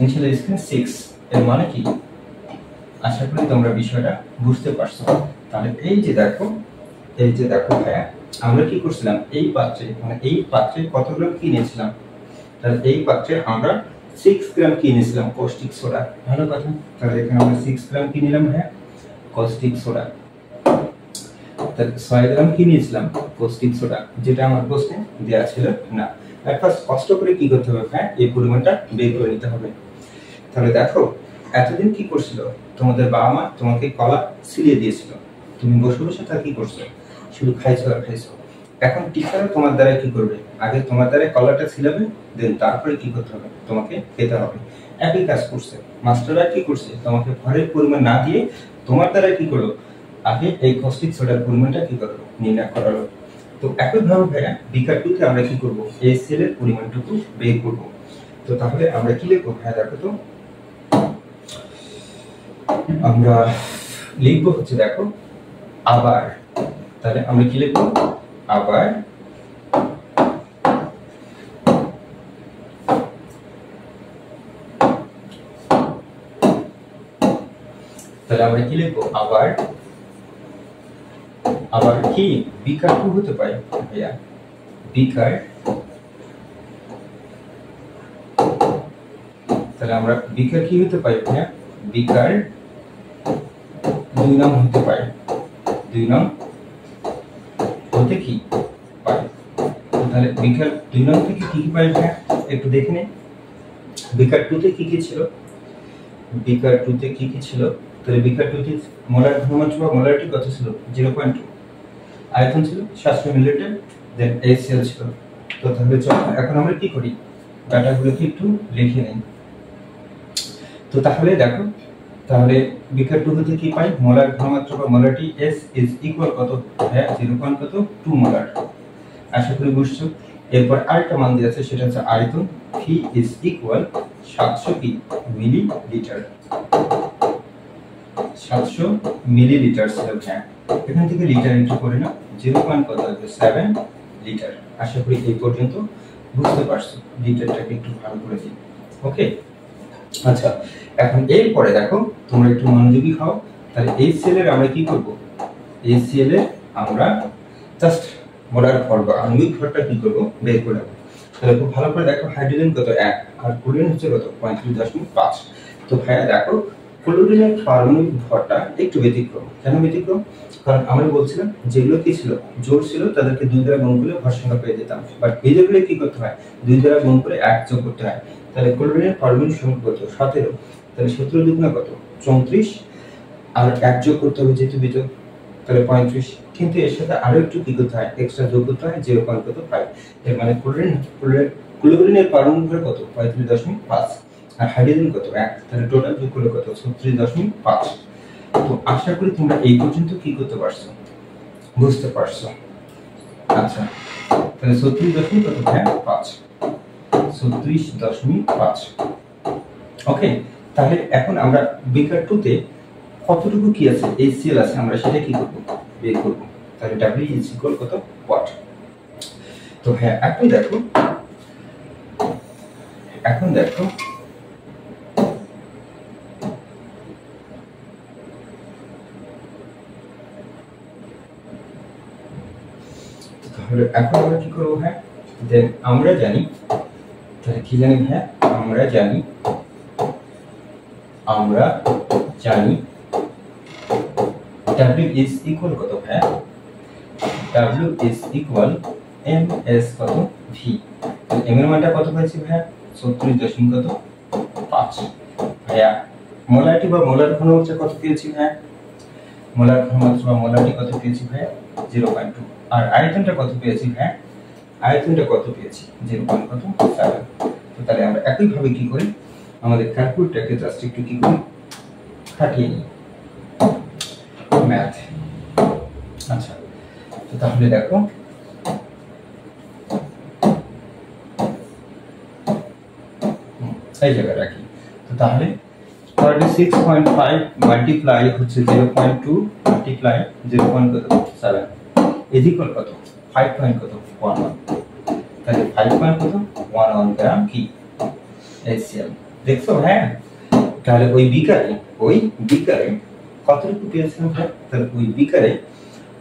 ইনশাআল্লাহ স্ক্রিন 6। এর মানে কি, আশা করি তোমরা বিষয়টা বুঝতে পারছো। তাহলে এই যে দেখো ভাইয়া, আমরা কি করছিলাম, এই পাত্রে মানে এই পাত্রে কত গ্রাম কি নিয়েছিলাম, তাহলে এই পাত্রে আমরা 6 গ্রাম কি নিয়েছিলাম, কস্টিক সোডা। ভালো কথা। তাহলে এখানে আমরা 6 গ্রাম কি নিলাম হ্যাঁ, কস্টিক সোডা। তাহলে 6 গ্রাম কি নিয়েছিলাম, কস্টিক সোডা, যেটা আমার প্রশ্নে দেয়া ছিল না। এট ফার্স্ট কষ্ট করে কি করতে হবে হ্যাঁ, এই পরিমাণটা বের করে নিতে হবে। তাহলে দেখো এতদিন কি করছিল, তোমাদের বাবা মা তোমাকে কলা ছিলিয়ে দিয়েছিল, তুমি বসে বসে তা কি করছো, শুধু খাইছো আর খাইছো। এখন টিচারও তোমার দ্বারা কি করবে, আগে তোমার দ্বারা কলাটা ছিলাবে, দেন তারপরে কি করতে হবে, তোমাকে খেতে হবে। একই কাজ করছে মাস্টাররা, কি করছে, তোমাকে ভরের পরিমাণ না দিয়ে তোমার দ্বারা কি করলো, আগে এই কস্টিক সোডার পরিমাণটা কি করলো, নির্ণয় করালো। তো একইভাবে ভাইয়া বিকার 2 তে আমরা কি করব, এই সেলের পরিমাণটুকু বের করব। তো তাহলে আমরা কি লিখব ভাইয়া, দেখো তো আমরা লিখবো হচ্ছে দেখো আবার। তাহলে আমরা কি লিখবো, আবার তাহলে আমরা কি লিখবো, আবার আবার কি বিকার 2 হতে পারে ভাইয়া, বিকার। তাহলে আমরা বিকার কি হতে পারে ভাইয়া, বিকার 2 নং হতে পারে, 2 নং হতে কি পারে। তাহলে বিকার 2 নং থেকে কি কি পাই ভাইয়া, একটু দেখে নিন। বিকার 2 তে কি কি ছিল, বিকার 2 তে কি কি ছিল, তাহলে বিকার 2 তে মোলার ঘনমাত্রা বা মোলারিটি কত ছিল, 0.2, আয়তন ছিল 700 মিলিলিটার, দেন HCl ছিল। তো তাহলে চলো এখন আমরা কি করি, ডাটাগুলোকে একটু লিখে নিই। তো তাহলে দেখো, তাহলে বিকার 2 থেকে কি পাই, মোলার ঘনমাত্রা বা মোলারিটি S ইজ ইকুয়াল কত হ্যাঁ, 0.2 মোলার। আশা করি বুঝছো। এরপর আরেকটা মান দেওয়া আছে, সেটা হচ্ছে আয়তন, V ইজ ইকুয়াল 700 কি মিলিলিটার, 700 মিলিলিটার ছিল হ্যাঁ। এখান থেকে লিটার ইনটু করে না, 0.7 লিটার। আশা করি এই পর্যন্ত বুঝতে পারছো। লিটারটাকে একটু ভালো করে দিই, ওকে। আচ্ছা এখন এরপরে দেখো তোমরা একটু মনোযোগী হও। তাহলে এই সেলের আমরা কি করব, এই সেলের আমরা জাস্ট মোলার ভর বা আণবিক ভরটা কি করব, বের করে নেব। তাহলে খুব ভালো করে দেখো, হাইড্রোজেন কত 1 আর ক্লোরিন হচ্ছে কত 35.5। তো ভাইয়া দেখো ক্লোরিনের পারমাণবিক ভরটা একটু ব্যতিক্রম। কেন ব্যতিক্রম, কারণ আমরা বলছিলাম যেগুলো কি ছিল, জোড় ছিল, তাদেরকে 2 দ্বারা গুণ করলে ভর সংখ্যা পেয়ে যেতাম। বাট বেজগুলো কি করতে হয়, 2 দ্বারা গুণ করে 1 যোগ করতে হয়। তাহলে ক্লোরিনের পারমাণবিক সংখ্যা কত, 17। তাহলে 17 দুগুণে কত, 34, আর 1 যোগ করতে হবে যেহেতু বিজোড়, তাহলে 35, কিন্তু এর সাথে আরো একটু কি করতে হয়, এক্সট্রা যোগ করতে হয় 0.5। এর মানে ক্লোরিনের পারমাণবিক ভর কত, 35.5, আর হাইড্রোজেন কত 1, তাহলে টোটাল যোগ করলে কত 36.5। তো আশা করি তোমরা এই পর্যন্ত কি করতে পারছো, বুঝতে পারছো। আচ্ছা, তাহলে 36.5, 36.5। ওকে, তাহলে এখন আমরা বিকার 2 তে কতটুকু কি আছে, HCl আছে, আমরা সেটা কি করব, বের করব। তাহলে W ইজ ইকুয়াল কত, ওয়াট। তো হ্যাঁ, এখন দেখো তাহলে এখন আমরা কি করব, হ্যাঁ দেন আমরা জানি, তাহলে কি জানি, হ্যাঁ আমরা জানি W is equal কত, হ্যাঁ W is equal ms কত v। তাহলে m এর মানটা কত পাইছি ভাইয়া, 36.5। ভাইয়া মোলারিটি বা মোলার ঘনমাত্রা কত পেয়েছি ভাইয়া, মোলার ঘনমাত্রা বা মোলারিটি কত পেয়েছি ভাইয়া, 0.2। আর আয়তনটা কত পেয়েছি ভাইয়া, আয়তনটা কত পেয়েছি, 0.7। তো তাহলে আমরা একই ভাবে কি করি, আমাদের ক্যালকুলেটরকে জাস্ট একটু কি করি, খাটিয়ে নিই ম্যাথ। আচ্ছা, তো তাহলে দেখো এই জায়গায় রাখি। তো তাহলে 36.5 মাল্টিপ্লাই হচ্ছে 0.2 মাল্টিপ্লাই 0.7 ইজ ইকুয়াল কত, 5.11। তাহলে 5.11 গ্রাম কি HCl। দেখছো হ্যাঁ, তাহলে ওই বিকারে কতটুকু পেয়েছিলাম, তাহলে ওই বিকারে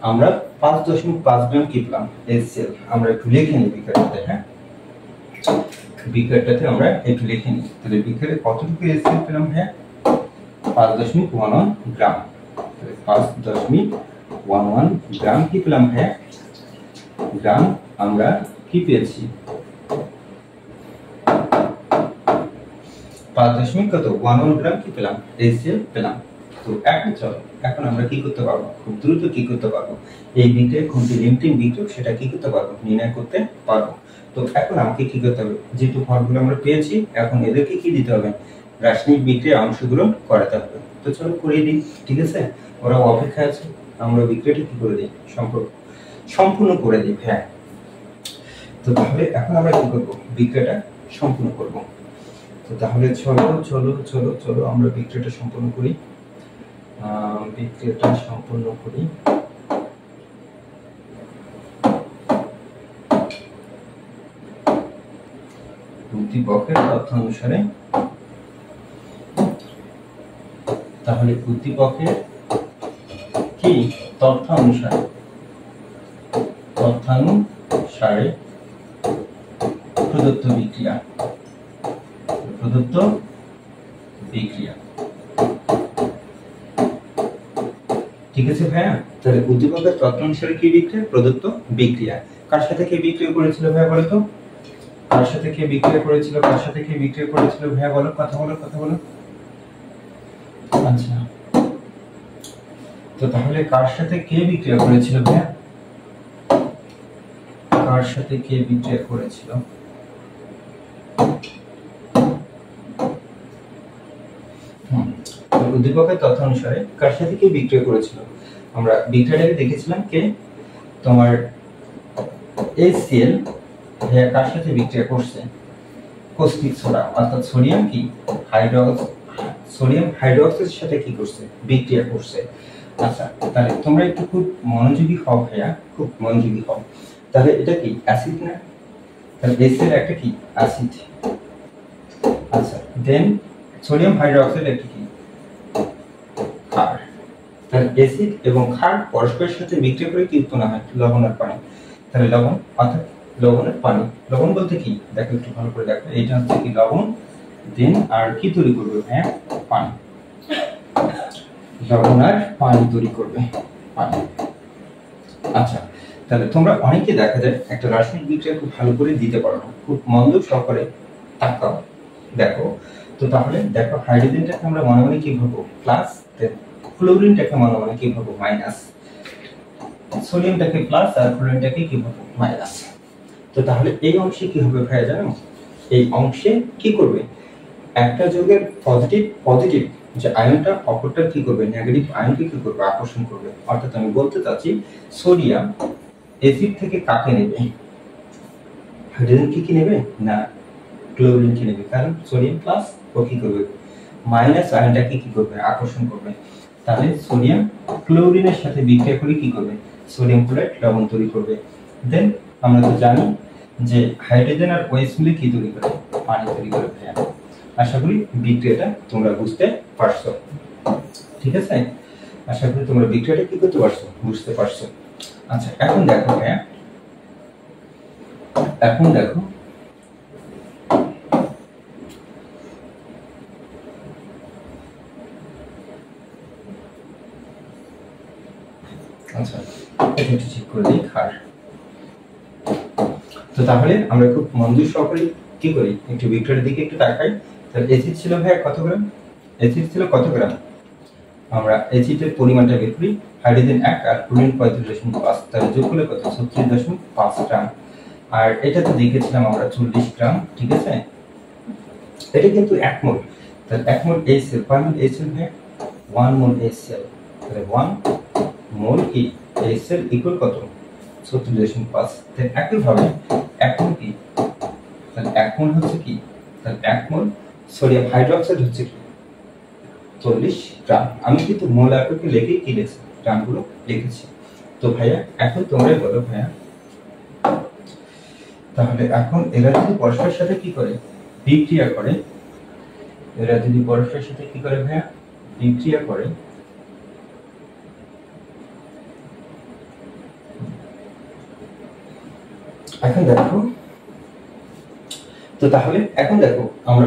আমরা 5.5 গ্রাম কি পেলাম HCl। আমরা একটু লিখে নিই বিকারটাতে, হ্যাঁ বিকারটাতে আমরা একটু লিখে নিই। তাহলে বিকারে কতটুকু HCl পেলাম, হ্যাঁ 5.11 গ্রাম। তাহলে 5.11 গ্রাম কি পেলাম, হ্যাঁ গ্রাম আমরা কি পেয়েছি, 5.11 গ্রাম কি পেলাম, HCl পেলাম। তো এখন চলো, এখন আমরা কি করতে পারবো, খুব দ্রুত কি করতে পারবো, এই বিক্রিয়া কোনটি লিমিটিং বিক্রিয়ক সেটা কি করতে পারবো, নির্ণয় করতে পারবো। তো এখন আমাকে কি করতে হবে, যেহেতু ফলগুলো আমরা পেয়েছি, এখন এদেরকে কি দিতে হবে, রাসায়নিক বিক্রিয়ার অংশগুলো করাতে হবে। তো চলো করিয়ে দিই, ঠিক আছে, ওরা অপেক্ষা আছে, আমরা বিক্রিয়াটা কি করে দিই, সম্পূর্ণ করে দিই। হ্যাঁ, তো তাহলে এখন আমরা কি করবো, বিক্রিয়াটা সম্পূর্ণ করব। তো তাহলে চলো চলো চলো চলো আমরা বিক্রিয়াটা সম্পূর্ণ করি। উদ্দীপকের তথ্য অনুসারে, তাহলে উদ্দীপকের কি তথ্যানুসারে প্রদত্ত বিক্রিয়া, ঠিক আছে ভাইয়া। তাহলে উদ্দীপকের তথ্য অনুসারে কি বিক্রিয়া, প্রদত্ত বিক্রিয়া। কার সাথে কে বিক্রিয়া করেছিল ভাইয়া বলো তো, কার সাথে কে বিক্রিয়া করেছিল ভাইয়া বলো, কথা বলো। আচ্ছা, তো তাহলে কার সাথে কে বিক্রিয়া করেছিল ভাইয়া, কার সাথে কে বিক্রিয়া করেছিল, উদ্দীপকের তথ্য অনুসারে কার সাথে কে বিক্রিয়া করেছিল। আমরা বিক্রিয়াটাকে দেখেছিলাম কে, তোমার HCl কার সাথে বিক্রিয়া করছে, কস্টিক সোডা অর্থাৎ সোডিয়াম হাইড্রোক্সাইডের সাথে কি করছে, বিক্রিয়া করছে। আচ্ছা, তাহলে তোমরা একটু খুব মনোযোগী হও ভাইয়া, খুব মনোযোগী হও। তাহলে এটা কি অ্যাসিড না, তাহলে HCl একটা কি অ্যাসিড। আচ্ছা, দেন সোডিয়াম হাইড্রোক্সাইড একটা কি ক্ষার। তাহলে অ্যাসিড এবং ক্ষার পরস্পরের সাথে বিক্রিয়া করে কি উৎপন্ন হয়, লবণ আর পানি। তাহলে লবণ অর্থাৎ লবণ আর পানি, লবণ বলতে কি দেখো, একটু ভালো করে দেখো, এটা হচ্ছে কি লবণ, দেন আর কি তৈরি করবে, হ্যাঁ পানি, লবণ আর পানি তৈরি করবে, পানি। আচ্ছা, তাহলে তোমরা অনেকে দেখা যায় একটা রাসায়নিক বিক্রিয়া খুব ভালো করে দিতে পারো না, খুব মনোযোগ সহকারে তাকাও দেখো। তো তাহলে দেখো, হাইড্রোজেনটাকে আমরা মনে মনে কি ভাববো প্লাস, ক্লোরিনটাকে মনে মনে কি ভাববো মাইনাস। সোডিয়ামটাকে প্লাস আর ক্লোরিনটাকে কি হবে মাইনাস। তো তাহলে এই অংশে কি হবে ভাইয়া জানো, এই অংশে কি করবে, একটা যৌগের পজিটিভ পজিটিভ যে আয়নটা অপরটা কি করবে নেগেটিভ আয়নকে কি করবে আকর্ষণ করবে। অর্থাৎ আমি বলতে চাচ্ছি সোডিয়াম অ্যাসিড থেকে কাকে নেবে, হাইড্রোজেন কি নেবে না ক্লোরিন কি নেবে, কারণ সোডিয়াম প্লাস ও কি করবে মাইনাস আয়নটাকে কি করবে আকর্ষণ করবে। তাহলে সোডিয়াম ক্লোরিনের সাথে বিক্রিয়া করে কি করবে সোডিয়াম ক্লোরাইড লবণ তৈরি করবে। দেন আমরা তো জানি যে হাইড্রোজেন আর OH মিলে কি তৈরি করে পানি তৈরি করে। আশা করি বিক্রিয়াটা তোমরা বুঝতে পারছো, ঠিক আছে, আশা করি তোমরা বিক্রিয়াটা কি করতে পারছো বুঝতে পারছো। আচ্ছা এখন দেখো ভাইয়া, এখন দেখো আচ্ছা এটা একটু চেক করে দিই খার। তো তাহলে আমরা খুব মনোযোগ সহকারে কি করি একটু বিক্রিয়ার দিকে একটু তাকাই। তাহলে অ্যাসিড ছিল ভাইয়া কত গ্রাম, অ্যাসিড ছিল কত গ্রাম, আমরা অ্যাসিডের পরিমাণটা বের করি, হাইড্রোজেন 1 আর ক্লোরিন 35.5, তাহলে যোগ করলে কত 36.5 গ্রাম। আর এটা তো দেখেছিলাম আমরা 40 গ্রাম, ঠিক আছে, এটা কিন্তু 1 মোল, তাহলে 1 মোল HCl কয় মোল HCl ভাই 1 মোল HCl, তাহলে 1 মোল কি HCl ইকুয়াল কত 36.5। তাহলে একইভাবে 1 মোল কি, তাহলে 1 মোল হচ্ছে কি, তাহলে 1 মোল সোডিয়াম হাইড্রোক্সাইড হচ্ছে কি 40 গ্রাম। আমি কিন্তু মোল এককে লিখে কি লিখছি গ্রামগুলো লিখেছি। তো ভাইয়া এখন তোমরা বলো ভাইয়া, তাহলে এখন এরা যদি পরস্পরের সাথে কি করে বিক্রিয়া করে, এরা যদি পরস্পরের সাথে কি করে ভাইয়া বিক্রিয়া করে, এখন দেখো, তো তাহলে এখন দেখো আমরা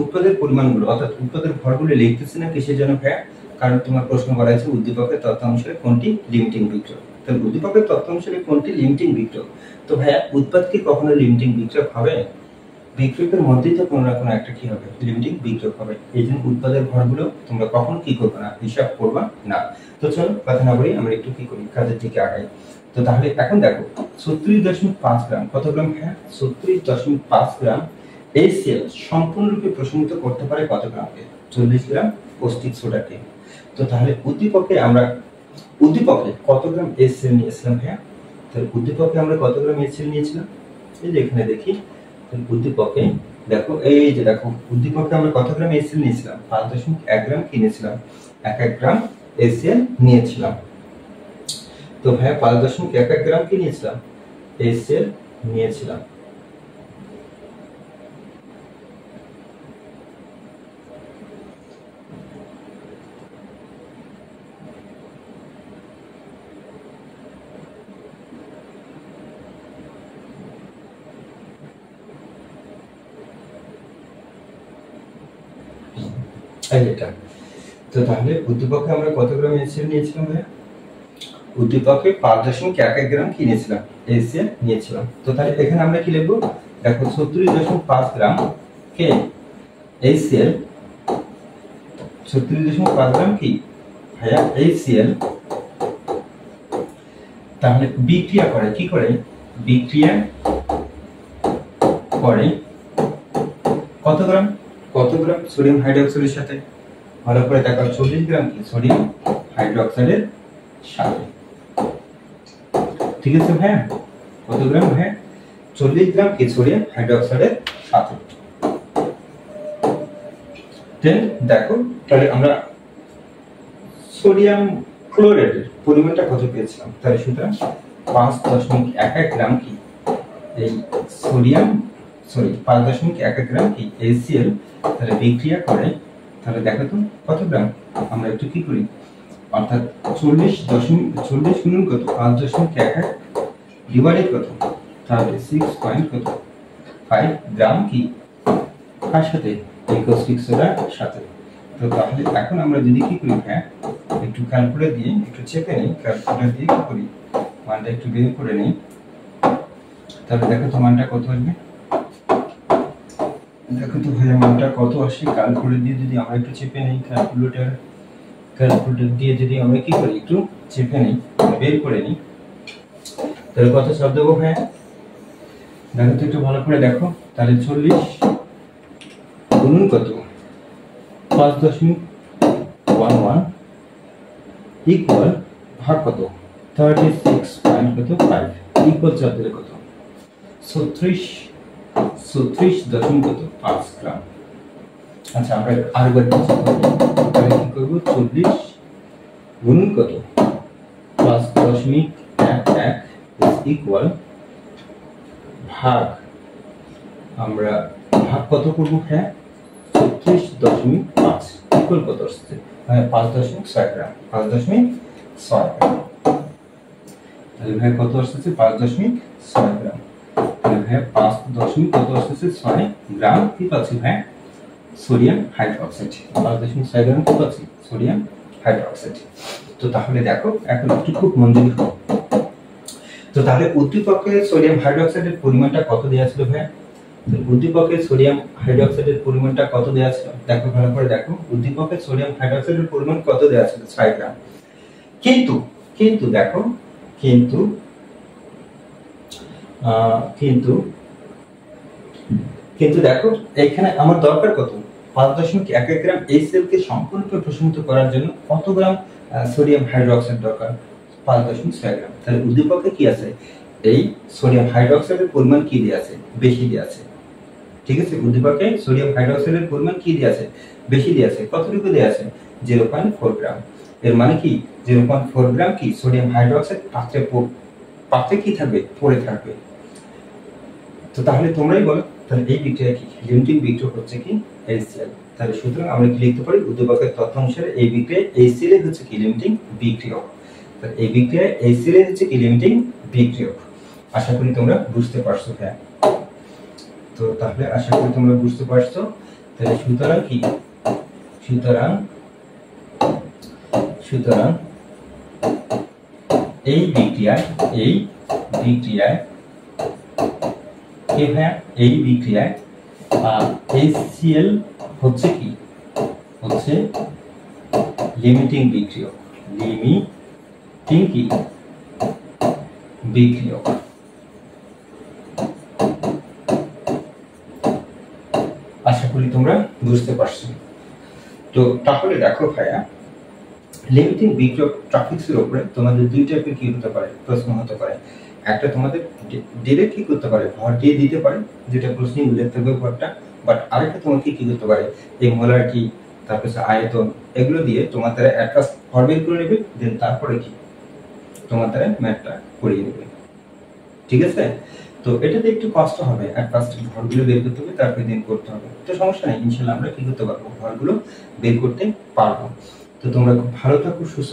উৎপাদের পরিমাণগুলো অর্থাৎ উৎপাদের ভরগুলো লিখতেছি না কিসের জন্য ভাইয়া, কারণ তোমার প্রশ্ন করা আছে উদ্দীপকের তথ্য অনুসারে কোনটি লিমিটিং বিক্রিয়ক। তাহলে উদ্দীপকের তথ্য অনুসারে কোনটি লিমিটিং বিক্রিয়ক। তো ভাইয়া উৎপাদ কি কখনো লিমিটিং বিক্রিয়ক হবে, বিক্রিয়কের মধ্যেই তো কোনো না কোনো একটা কি হবে লিমিটিং বিক্রিয়ক হবে। এই জন্য উৎপাদের ভরগুলো তোমরা কখনো কি করবে না হিসাব করবা না। তো চলো কথা না বলি আমরা একটু কি করি কাজের দিকে আগাই। তো তাহলে এখন দেখো 36.5 গ্রাম কত গ্রাম, হ্যাঁ 36.5 গ্রাম HCl সম্পূর্ণরূপে প্রশমিত করতে পারে কত গ্রামকে 40 গ্রাম পৌষ্টিক সোডাকে। তো তাহলে উদ্দীপকে আমরা উদ্দীপকে কত গ্রাম HCl নিয়েছিলাম, হ্যাঁ তাহলে উদ্দীপকে আমরা কত গ্রাম HCl নিয়েছিলাম, এই যে এখানে দেখি উদ্দীপকে দেখো, এই যে দেখো উদ্দীপকে আমরা কত গ্রাম HCl নিয়েছিলাম 5.1 গ্রাম কিনেছিলাম, 1 গ্রাম HCl নিয়েছিলাম। তো ভাই 5.1 গ্রাম কি নিয়েছিলাম HCl নিয়েছিলাম। এটা তো তাহলে উদ্দীপকে আমরা কত গ্রাম HCl নিয়েছিলাম ভাই, উদ্দীপকে 5.1 গ্রাম কিনেছিলাম HCl নিয়েছিলাম। তো তাহলে এখানে আমরা কি লিখব, দেখো 36.5 গ্রাম কে HCl, 36.5 গ্রাম কি ভাইয়া HCl, তাহলে বিক্রিয়া করে কি করে, বিক্রিয়া করে কত গ্রাম, কত গ্রাম সোডিয়াম হাইড্রোক্সাইডের সাথে, ভালো করে দেখো 40 গ্রাম কি সোডিয়াম হাইড্রোক্সাইডের সাথে, ঠিক আছে ভাইয়া কত গ্রাম, হ্যাঁ 40 গ্রাম কি সোডিয়াম হাইড্রোক্সাইডের সাথে। দেন দেখো তাহলে আমরা সোডিয়াম ক্লোরাইডের পরিমাণটা কত পেয়েছিলাম, তাহলে সুতরাং 5.1 গ্রাম কি এই সোডিয়াম 5.1 গ্রাম কি HCl তাহলে বিক্রিয়া করে, তাহলে দেখো তো কত গ্রাম, আমরা একটু কি করি অর্থাৎ 40 গুণন কত 5.1 ডিভাইডেড কত, তাহলে 6.5 গ্রাম কি কার সাথে ইকোস্টিক সোডার সাথে। তো তাহলে এখন আমরা যদি কি করি হ্যাঁ একটু ক্যালকুলেটর দিয়ে একটু চেপে নেই, ক্যালকুলেটর দিয়ে কি করি মানটা একটু বের করে নেই, তাহলে দেখো তো মানটা কত আসবে, দেখো তো ভাইয়া মানটা কত আসে ক্যালকুলেটর দিয়ে যদি আমরা একটু চেপে নেই, ক্যালকুলেটর দিয়ে যদি আমরা কি করি একটু চেপে নেই বের করে নিই, তাহলে কত চাপ দেবো ভাইয়া? দেখো তো একটু ভালো করে দেখো। তাহলে 40 গুণন কত 5.11 ইকুয়াল ভাগ কত 36.5 ইকুয়াল চাপ দিলে কত 36.5 গ্রাম। আচ্ছা আমরা আরেকবার হিসাব করব। তাহলে কি করব 40 গুণন কত 5.11 ইকুয়াল ভাগ আমরা ভাগ কত করব হ্যাঁ 36.5 ইকুয়াল কত আসছে 5.6 গ্রাম 5.6 গ্রাম। তাহলে ভাই কত আসছে 5.6 গ্রাম। তাহলে ভাই 5 কত আসছে 6 গ্রাম কি পাচ্ছি ভাই সোডিয়াম হাইড্রোক্সাইড 5.6 গ্রাম কি পাচ্ছি সোডিয়াম হাইড্রোক্সাইড। তো তাহলে দেখো এখন একটু খুব মন দিয়ে দেখো। তো তাহলে উদ্দীপকের সোডিয়াম হাইড্রোক্সাইডের পরিমাণটা কত দেয়া ছিল ভাই? তো উদ্দীপকের সোডিয়াম হাইড্রোক্সাইডের পরিমাণটা কত দেয়া ছিল? দেখো ভালো করে দেখো উদ্দীপকের সোডিয়াম হাইড্রোক্সাইডের পরিমাণ কত দেয়া ছিল 6 গ্রাম। কিন্তু দেখো কিন্তু দেখো এখানে আমার দরকার কত 5.11 গ্রাম HCl কে সম্পূর্ণরূপে প্রশমিত করার জন্য কত গ্রাম সোডিয়াম হাইড্রোক্সাইড দরকার 5.6 গ্রাম। তাহলে উদ্দীপকে কি আছে এই সোডিয়াম হাইড্রোক্সাইডের পরিমাণ কি দেয়া আছে বেশি দেয়া আছে। ঠিক আছে উদ্দীপকে সোডিয়াম হাইড্রোক্সাইডের পরিমাণ কি দেয়া আছে বেশি দেয়া আছে। কতটুকু দেয়া আছে 0.4 গ্রাম। এর মানে কি 0.4 গ্রাম কি সোডিয়াম হাইড্রোক্সাইড পাত্রে কি থাকবে পড়ে থাকবে। তো তাহলে তোমরাই বলো তাহলে এই বিক্রিয়া কি লিমিটিং বিক্রিয়া হচ্ছে কি HCl। তাহলে সুতরাং আমরা কি লিখতে পারি উদ্দীপকের তথ্য অনুসারে এই বিক্রিয়া HCl হচ্ছে কি লিমিটিং বিক্রিয়ক। তাহলে এই বিক্রিয়া HCl হচ্ছে কি লিমিটিং বিক্রিয়ক। আশা করি তোমরা বুঝতে পারছো। হ্যাঁ তো তাহলে আশা করি তোমরা বুঝতে পারছো। তাহলে সুতরাং কি সুতরাং এই বিক্রিয়ায় HCl হচ্ছে কি হচ্ছে লিমিটিং বিক্রিয়ক আশা করি তোমরা বুঝতে পারছো। তো তাহলে দেখো ভাইয়া লিমিটিং বিক্রিয়ক ট্রাফিক্সের উপরে তোমাদের দুই টাইপের কি হতে পারে প্রশ্ন হতে পারে। একটা তোমাদের ডিরেক্ট কি করতে পারে ভর দিয়ে দিতে পারে যেটা প্রশ্নে উল্লেখ থাকবে ভরটা। বাট আরেকটা তোমাকে কি করতে পারে এই মোলারিটি তারপর আয়তন এগুলো দিয়ে তোমার দ্বারা এট ফার্স্ট ভর বের করে নেবে দেন তারপরে কি তোমার দ্বারা ম্যাথটা করিয়ে নেবে। ঠিক আছে তো এটাতে একটু কষ্ট হবে এট ফার্স্ট ভরগুলো বের করতে হবে তারপরে দিন করতে হবে। তো সমস্যা নেই ইনশাআল্লাহ আমরা কি করতে পারবো ভরগুলো বের করতে পারবো। তো তোমরা খুব ভালো থাকো সুস্থ